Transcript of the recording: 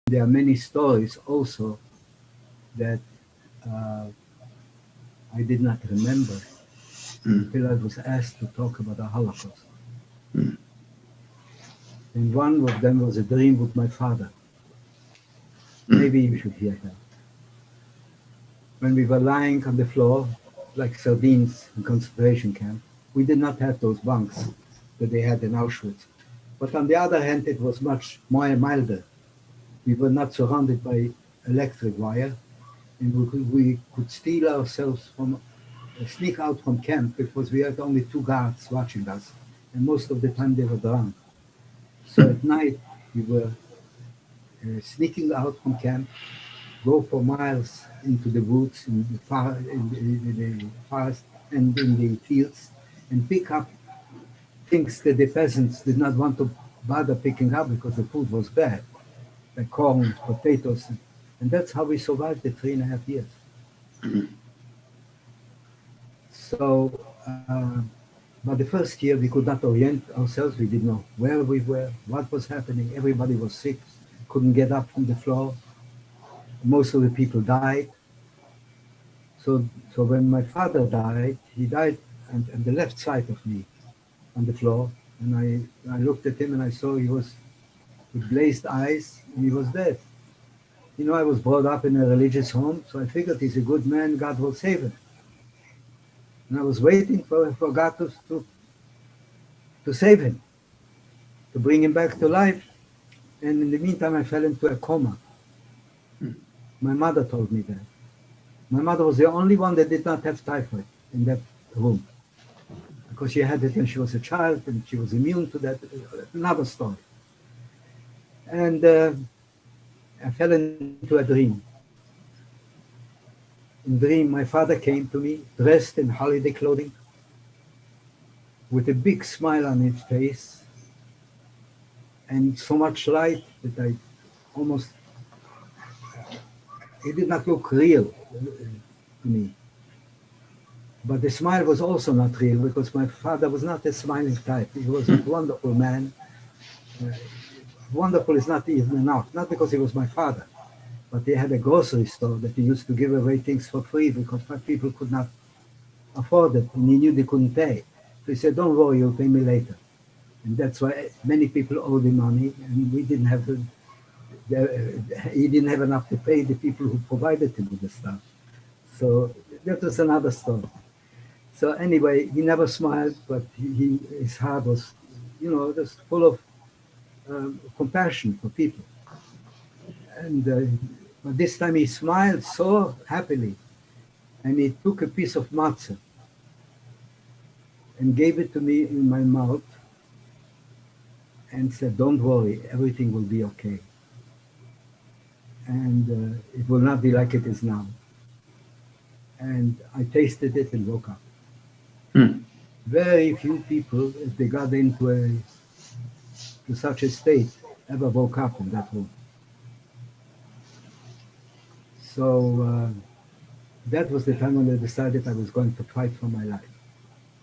there are many stories also that I did not remember until I was asked to talk about the Holocaust. And one of them was a dream with my father. Maybe you should hear that. When we were lying on the floor, like sardines in concentration camp, we did not have those bunks that they had in Auschwitz. But on the other hand, it was much more milder. We were not surrounded by electric wire, and we could steal ourselves from, sneak out from camp because we had only 2 guards watching us, and most of the time they were drunk. So at night, we were sneaking out from camp, go for miles into the woods, in the forest and in the fields, and pick up things that the peasants did not want to bother picking up because the food was bad, like corn, potatoes, and that's how we survived the 3.5 years. So, but the first year we could not orient ourselves. We didn't know where we were, what was happening. Everybody was sick, couldn't get up from the floor. Most of the people died. So when my father died, he died on the left side of me on the floor. And I looked at him and I saw he was with glazed eyes and he was dead. You know, I was brought up in a religious home, so I figured he's a good man, God will save him. And I was waiting for God to save him, to bring him back to life. And in the meantime, I fell into a coma. My mother told me that. My mother was the only one that did not have typhoid in that room, because she had it when she was a child and she was immune to that. Another story. And I fell into a dream. In dream, my father came to me, dressed in holiday clothing, with a big smile on his face, and so much light that I almost, it did not look real to me. But the smile was also not real, because my father was not a smiling type. He was a wonderful man. Wonderful is not even enough, not because he was my father, but he had a grocery store that he used to give away things for free because my people could not afford it, and he knew they couldn't pay. So he said, don't worry, you'll pay me later. And that's why many people owed him money, and we didn't have he didn't have enough to pay the people who provided him with the stuff. So that was another story. So anyway, he never smiled, but his heart was, you know, just full of compassion for people. And but this time he smiled so happily, and he took a piece of matzah and gave it to me in my mouth and said, don't worry, everything will be okay. And it will not be like it is now. And I tasted it and woke up. Very few people, if they got into such a state, ever woke up in that room. So that was the time when I decided I was going to fight for my life.